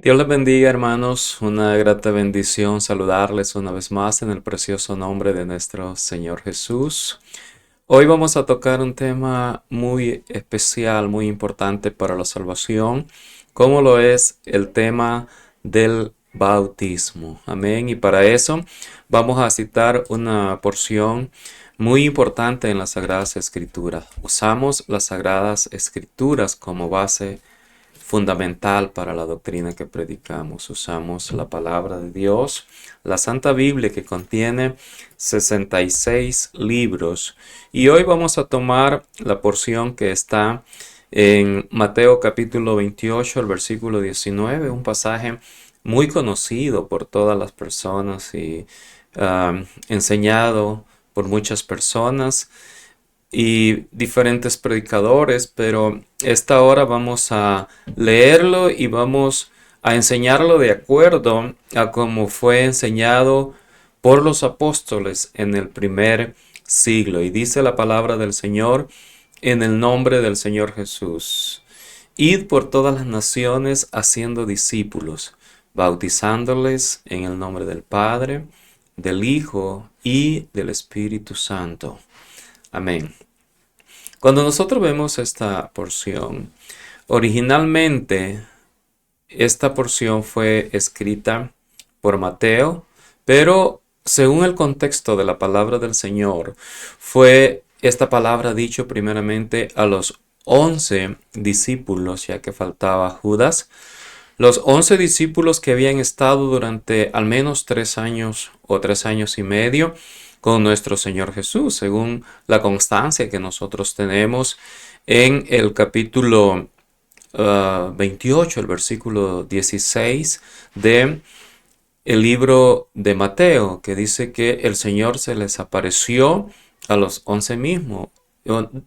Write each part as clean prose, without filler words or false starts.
Dios les bendiga, hermanos. Una grata bendición saludarles una vez más en el precioso nombre de nuestro Señor Jesús. Hoy vamos a tocar un tema muy especial, muy importante para la salvación, como lo es el tema del bautismo. Amén. Y para eso vamos a citar una porción muy importante en las Sagradas Escrituras. Usamos las Sagradas Escrituras como base fundamental para la doctrina que predicamos. Usamos la palabra de Dios, la Santa Biblia, que contiene 66 libros. Y hoy vamos a tomar la porción que está en Mateo capítulo 28, el versículo 19, un pasaje muy conocido por todas las personas y enseñado por muchas personas y diferentes predicadores, pero esta hora vamos a leerlo y vamos a enseñarlo de acuerdo a cómo fue enseñado por los apóstoles en el primer siglo. Y dice la palabra del Señor en el nombre del Señor Jesús: Id por todas las naciones haciendo discípulos, bautizándoles en el nombre del Padre, del Hijo y del Espíritu Santo. Amén. Cuando nosotros vemos esta porción, originalmente esta porción fue escrita por Mateo, pero según el contexto de la palabra del Señor, fue esta palabra dicho primeramente a los 11 discípulos, ya que faltaba Judas. Los 11 discípulos que habían estado durante al menos 3 años o 3 años y medio con nuestro Señor Jesús, según la constancia que nosotros tenemos en el capítulo 28, el versículo 16 de el libro de Mateo, que dice que el Señor se les apareció a los 11 mismos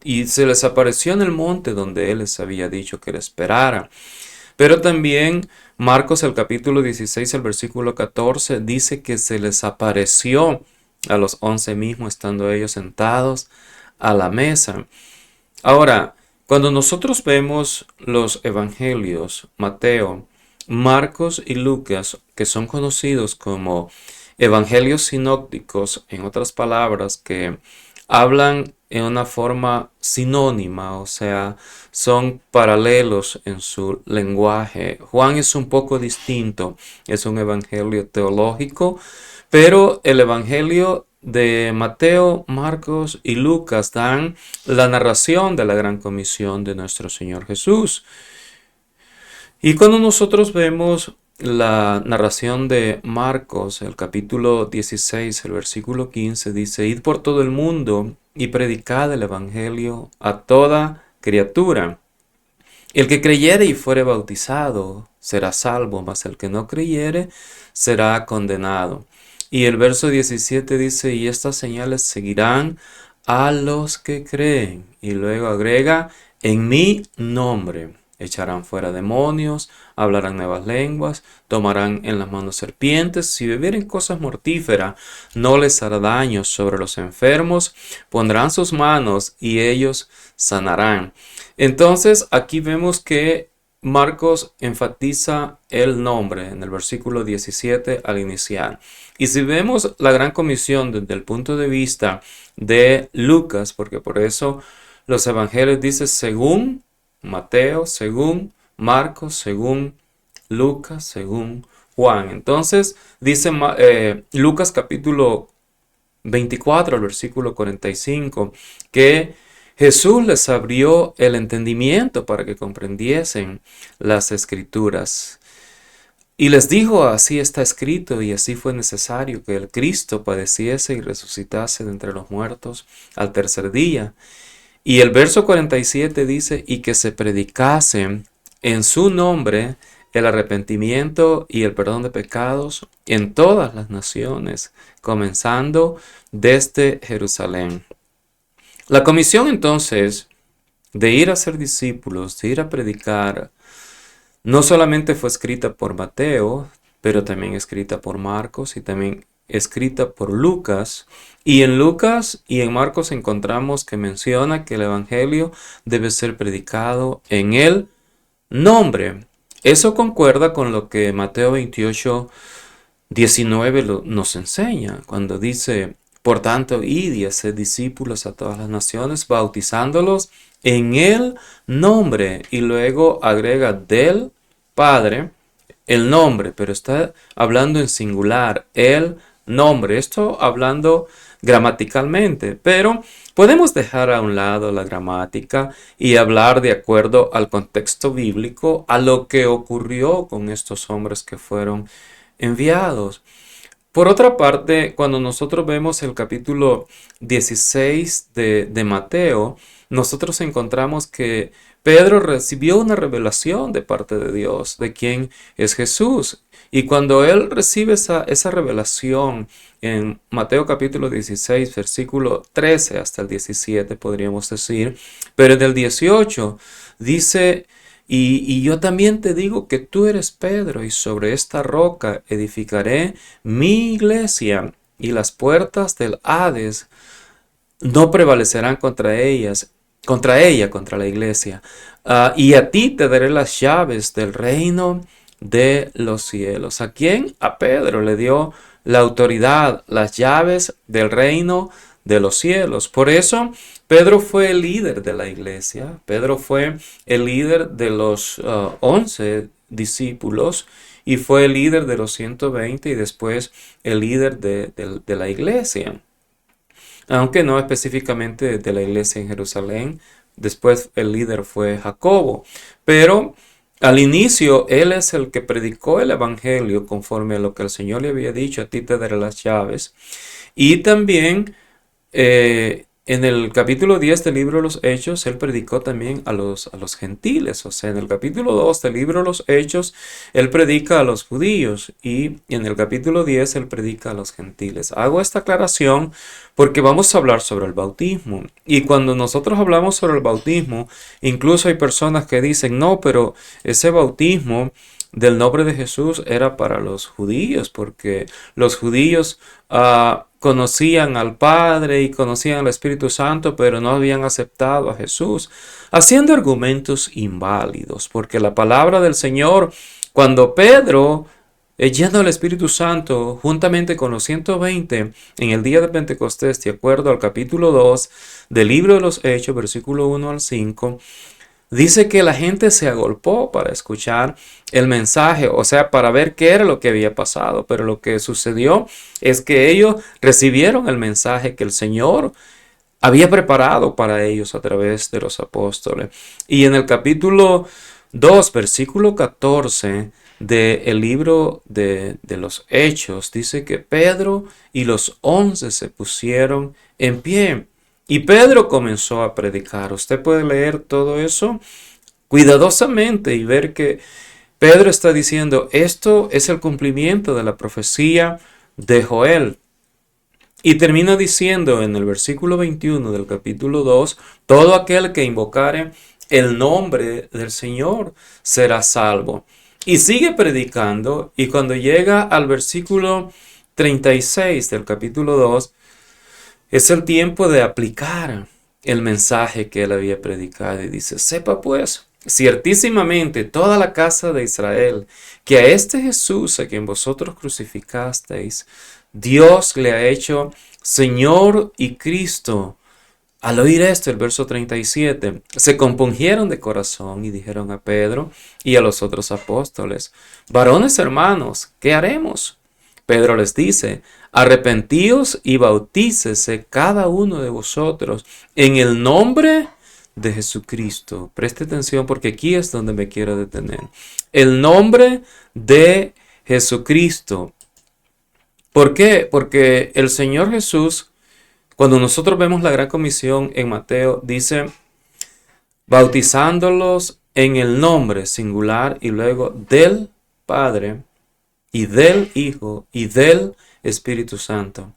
y se les apareció en el monte donde Él les había dicho que le esperara. Pero también Marcos, el capítulo 16, el versículo 14, dice que se les apareció a los 11 mismos estando ellos sentados a la mesa. Ahora, cuando nosotros vemos los evangelios, Mateo, Marcos y Lucas, que son conocidos como evangelios sinópticos, en otras palabras, que hablan en una forma sinónima, o sea, son paralelos en su lenguaje. Juan es un poco distinto, es un evangelio teológico, pero el evangelio de Mateo, Marcos y Lucas dan la narración de la gran comisión de nuestro Señor Jesús. Y cuando nosotros vemos la narración de Marcos, el capítulo 16, el versículo 15, dice: Id por todo el mundo y predicad el evangelio a toda criatura. El que creyere y fuere bautizado será salvo, mas el que no creyere será condenado. Y el verso 17 dice: y estas señales seguirán a los que creen. Y luego agrega: en mi nombre echarán fuera demonios, hablarán nuevas lenguas, tomarán en las manos serpientes, si bebieren cosas mortíferas no les hará daño, sobre los enfermos pondrán sus manos y ellos sanarán. Entonces aquí vemos que Marcos enfatiza el nombre en el versículo 17 al iniciar. Y si vemos la gran comisión desde el punto de vista de Lucas, porque por eso los evangelios dicen según Mateo, según Marcos, según Lucas, según Juan. Entonces dice Lucas capítulo 24, el versículo 45, que Jesús les abrió el entendimiento para que comprendiesen las escrituras. Y les dijo: así está escrito, y así fue necesario que el Cristo padeciese y resucitase de entre los muertos al tercer día. Y el verso 47 dice: y que se predicase en su nombre el arrepentimiento y el perdón de pecados en todas las naciones, comenzando desde Jerusalén. La comisión entonces de ir a ser discípulos, de ir a predicar, no solamente fue escrita por Mateo, pero también escrita por Marcos y también escrita por Lucas. Y en Lucas y en Marcos encontramos que menciona que el evangelio debe ser predicado en el nombre Eso concuerda con lo que Mateo 28:19 nos enseña, cuando dice, por tanto, id y haced discípulos a todas las naciones, bautizándolos en el nombre, y luego agrega del Padre el nombre, pero está hablando en singular, el nombre. Esto hablando gramaticalmente, pero podemos dejar a un lado la gramática y hablar de acuerdo al contexto bíblico, a lo que ocurrió con estos hombres que fueron enviados. Por otra parte, cuando nosotros vemos el capítulo 16 de Mateo, nosotros encontramos que Pedro recibió una revelación de parte de Dios, de quién es Jesús. Y cuando él recibe esa revelación en Mateo capítulo 16, versículo 13 hasta el 17, podríamos decir, pero en el 18 dice, y yo también te digo que tú eres Pedro, y sobre esta roca edificaré mi iglesia, y las puertas del Hades no prevalecerán contra la iglesia. Y a ti te daré las llaves del reino de los cielos. ¿A quién? A Pedro le dio la autoridad, las llaves del reino de los cielos. Por eso Pedro fue el líder de la iglesia. Pedro fue el líder de los 11 discípulos y fue el líder de los 120 y después el líder de la iglesia, aunque no específicamente de la iglesia en Jerusalén. Después el líder fue Jacobo, pero al inicio él es el que predicó el evangelio conforme a lo que el Señor le había dicho: a ti te daré las llaves. Y también en el capítulo 10 del libro de los Hechos, él predicó también a los gentiles. O sea, en el capítulo 2 del libro de los Hechos, él predica a los judíos, y en el capítulo 10 él predica a los gentiles. Hago esta aclaración porque vamos a hablar sobre el bautismo. Y cuando nosotros hablamos sobre el bautismo, incluso hay personas que dicen, no, pero ese bautismo del nombre de Jesús era para los judíos, porque los judíos conocían al Padre y conocían al Espíritu Santo, pero no habían aceptado a Jesús, haciendo argumentos inválidos, porque la palabra del Señor, cuando Pedro, lleno del Espíritu Santo, juntamente con los 120, en el día de Pentecostés, de acuerdo al capítulo 2 del libro de los Hechos, versículo 1 al 5, dice que la gente se agolpó para escuchar el mensaje, o sea, para ver qué era lo que había pasado. Pero lo que sucedió es que ellos recibieron el mensaje que el Señor había preparado para ellos a través de los apóstoles. Y en el capítulo 2, versículo 14 del libro de los Hechos, dice que Pedro y los 11 se pusieron en pie. Y Pedro comenzó a predicar. Usted puede leer todo eso cuidadosamente y ver que Pedro está diciendo, esto es el cumplimiento de la profecía de Joel. Y termina diciendo en el versículo 21 del capítulo 2, todo aquel que invocare el nombre del Señor será salvo. Y sigue predicando, y cuando llega al versículo 36 del capítulo 2, es el tiempo de aplicar el mensaje que él había predicado, y dice, sepa pues, ciertísimamente toda la casa de Israel, que a este Jesús a quien vosotros crucificasteis, Dios le ha hecho Señor y Cristo. Al oír esto, el verso 37, se compungieron de corazón y dijeron a Pedro y a los otros apóstoles, varones hermanos, ¿qué haremos? Pedro les dice, arrepentíos y bautícese cada uno de vosotros en el nombre de Jesucristo. Preste atención porque aquí es donde me quiero detener. El nombre de Jesucristo. ¿Por qué? Porque el Señor Jesús, cuando nosotros vemos la Gran Comisión en Mateo, dice, bautizándolos en el nombre singular y luego del Padre y del Hijo y del Espíritu Santo.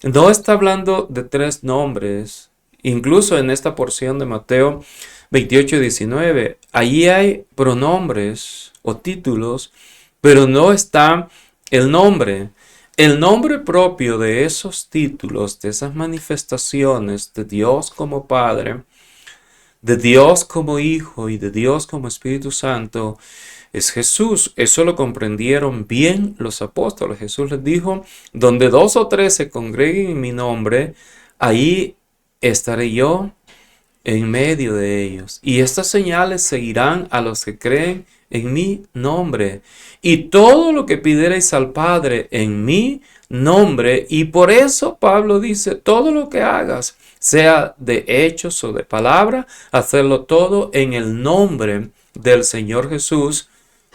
No está hablando de tres nombres. Incluso en esta porción de Mateo 28:19, allí hay pronombres o títulos, pero no está el nombre. El nombre propio de esos títulos, de esas manifestaciones de Dios como Padre, de Dios como Hijo y de Dios como Espíritu Santo, es Jesús. Eso lo comprendieron bien los apóstoles. Jesús les dijo, donde 2 o 3 se congreguen en mi nombre, ahí estaré yo en medio de ellos. Y estas señales seguirán a los que creen en mi nombre. Y todo lo que pidierais al Padre en mi nombre. Y por eso Pablo dice, todo lo que hagas, sea de hechos o de palabra, hacerlo todo en el nombre del Señor Jesús,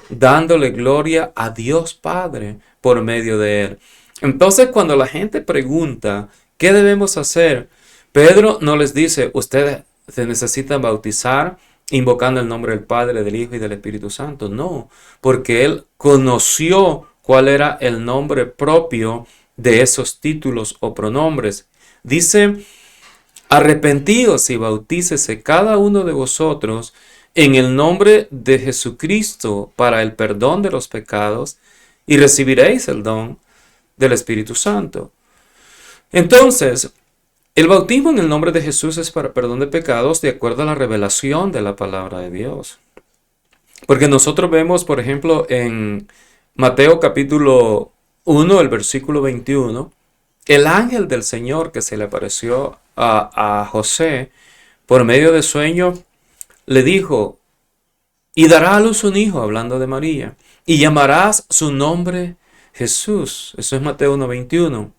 dándole gloria a Dios Padre por medio de él. Entonces, cuando la gente pregunta, ¿qué debemos hacer? Pedro no les dice, ustedes se necesitan bautizar invocando el nombre del Padre, del Hijo y del Espíritu Santo. No, porque él conoció cuál era el nombre propio de esos títulos o pronombres. Dice, arrepentíos y bautícese cada uno de vosotros en el nombre de Jesucristo para el perdón de los pecados y recibiréis el don del Espíritu Santo. Entonces, el bautismo en el nombre de Jesús es para perdón de pecados de acuerdo a la revelación de la palabra de Dios. Porque nosotros vemos, por ejemplo, en Mateo capítulo 1, el versículo 21, el ángel del Señor que se le apareció a José por medio de sueño, le dijo, y dará a luz un hijo, hablando de María, y llamarás su nombre Jesús. Eso es Mateo 1:21.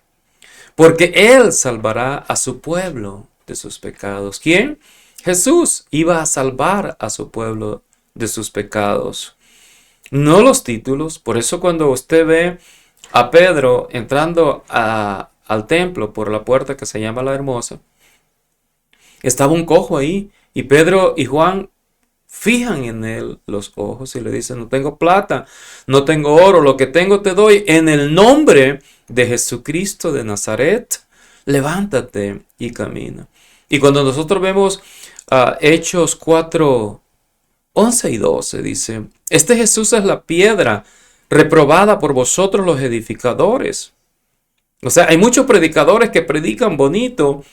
Porque él salvará a su pueblo de sus pecados. ¿Quién? Jesús iba a salvar a su pueblo de sus pecados. No los títulos. Por eso cuando usted ve a Pedro entrando al templo por la puerta que se llama la Hermosa, estaba un cojo ahí. Y Pedro y Juan fijan en él los ojos y le dicen, no tengo plata, no tengo oro, lo que tengo te doy en el nombre de Jesucristo de Nazaret, levántate y camina. Y cuando nosotros vemos Hechos 4, 11 y 12, dice, este Jesús es la piedra reprobada por vosotros los edificadores. O sea, hay muchos predicadores que predican bonito,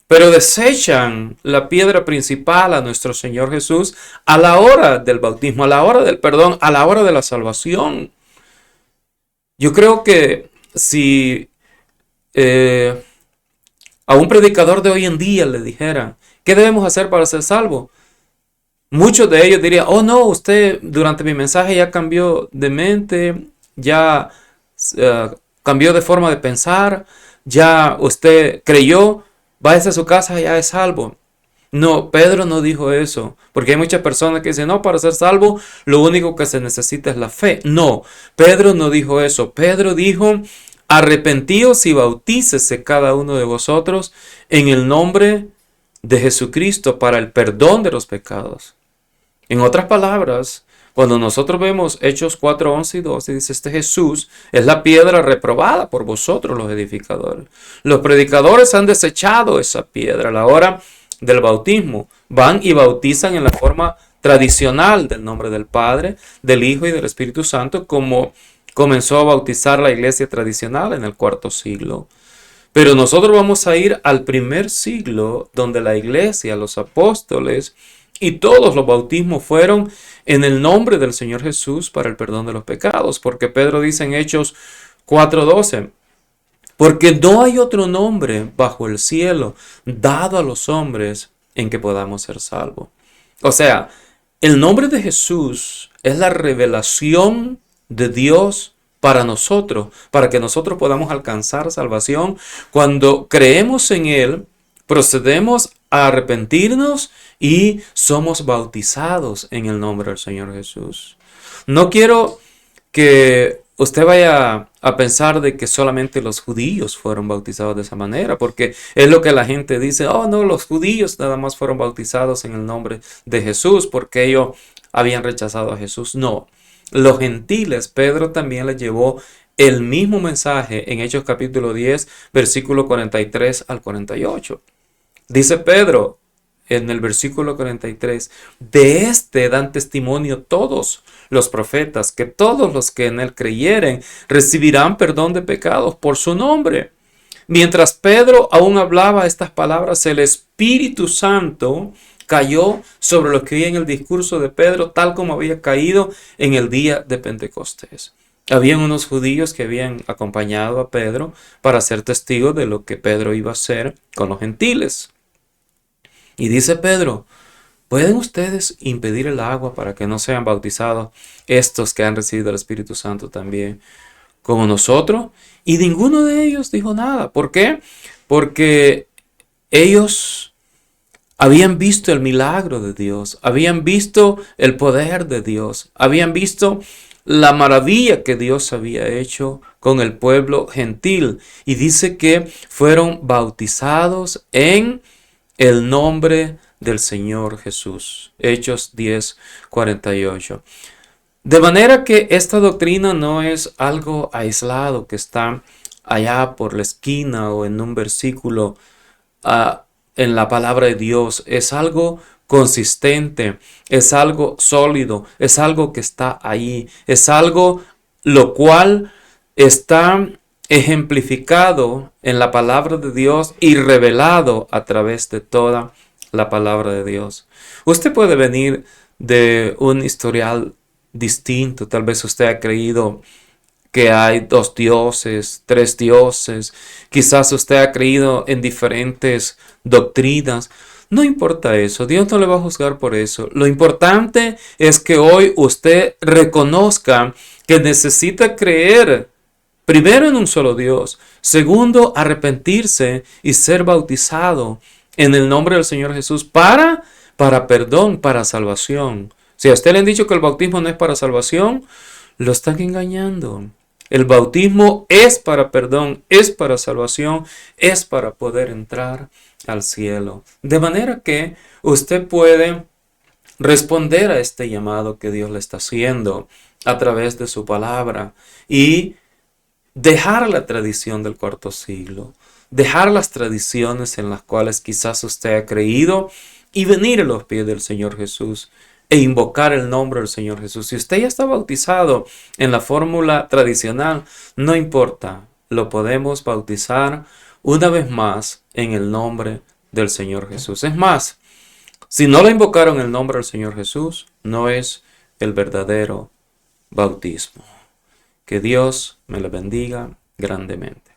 pero desechan la piedra principal a nuestro Señor Jesús a la hora del bautismo, a la hora del perdón, a la hora de la salvación. Yo creo que si a un predicador de hoy en día le dijera, ¿qué debemos hacer para ser salvos? Muchos de ellos dirían, oh no, usted durante mi mensaje ya cambió de mente, ya cambió de forma de pensar, ya usted creyó, váyase a su casa, ya es salvo. No, Pedro no dijo eso, porque hay muchas personas que dicen, no, para ser salvo, lo único que se necesita es la fe. No, Pedro no dijo eso. Pedro dijo, arrepentíos y bautícese cada uno de vosotros en el nombre de Jesucristo para el perdón de los pecados. En otras palabras, cuando nosotros vemos Hechos 4, 11 y 12, dice, este Jesús es la piedra reprobada por vosotros los edificadores. Los predicadores han desechado esa piedra a la hora del bautismo. Van y bautizan en la forma tradicional del nombre del Padre, del Hijo y del Espíritu Santo, como comenzó a bautizar la iglesia tradicional en el cuarto siglo. Pero nosotros vamos a ir al primer siglo, donde la iglesia, los apóstoles y todos los bautismos fueron en el nombre del Señor Jesús para el perdón de los pecados. Porque Pedro dice en Hechos 4:12, porque no hay otro nombre bajo el cielo dado a los hombres en que podamos ser salvos. O sea, el nombre de Jesús es la revelación de Dios para nosotros, para que nosotros podamos alcanzar salvación. Cuando creemos en Él, procedemos a arrepentirnos y somos bautizados en el nombre del Señor Jesús. No quiero que usted vaya a pensar de que solamente los judíos fueron bautizados de esa manera, porque es lo que la gente dice, oh no, los judíos nada más fueron bautizados en el nombre de Jesús porque ellos habían rechazado a Jesús. No, los gentiles, Pedro también les llevó el mismo mensaje en Hechos capítulo 10, versículo 43 al 48. Dice Pedro en el versículo 43, de este dan testimonio todos los profetas, que todos los que en él creyeren recibirán perdón de pecados por su nombre. Mientras Pedro aún hablaba estas palabras, el Espíritu Santo cayó sobre los que oían el discurso de Pedro, tal como había caído en el día de Pentecostés. Habían unos judíos que habían acompañado a Pedro para ser testigos de lo que Pedro iba a hacer con los gentiles. Y dice Pedro: ¿pueden ustedes impedir el agua para que no sean bautizados estos que han recibido el Espíritu Santo también como nosotros? Y ninguno de ellos dijo nada. ¿Por qué? Porque ellos habían visto el milagro de Dios, habían visto el poder de Dios, habían visto la maravilla que Dios había hecho con el pueblo gentil. Y dice que fueron bautizados en el nombre del Señor Jesús. Hechos 10:48. De manera que esta doctrina no es algo aislado que está allá por la esquina o en un versículo en la palabra de Dios. Es algo consistente, es algo sólido, es algo que está ahí, es algo lo cual está ejemplificado en la palabra de Dios y revelado a través de toda la palabra de Dios. Usted puede venir de un historial distinto. Tal vez usted ha creído que hay 2 dioses, 3 dioses. Quizás usted ha creído en diferentes doctrinas. No importa eso, Dios no le va a juzgar por eso. Lo importante es que hoy usted reconozca que necesita creer primero en un solo Dios, segundo arrepentirse y ser bautizado en el nombre del Señor Jesús para perdón, para salvación. Si a usted le han dicho que el bautismo no es para salvación, lo están engañando. El bautismo es para perdón, es para salvación, es para poder entrar al cielo. De manera que usted puede responder a este llamado que Dios le está haciendo a través de su palabra y dejar la tradición del cuarto siglo, dejar las tradiciones en las cuales quizás usted ha creído y venir a los pies del Señor Jesús e invocar el nombre del Señor Jesús. Si usted ya está bautizado en la fórmula tradicional, no importa, lo podemos bautizar una vez más en el nombre del Señor Jesús. Es más, si no lo invocaron el nombre del Señor Jesús, no es el verdadero bautismo. Que Dios me lo bendiga grandemente.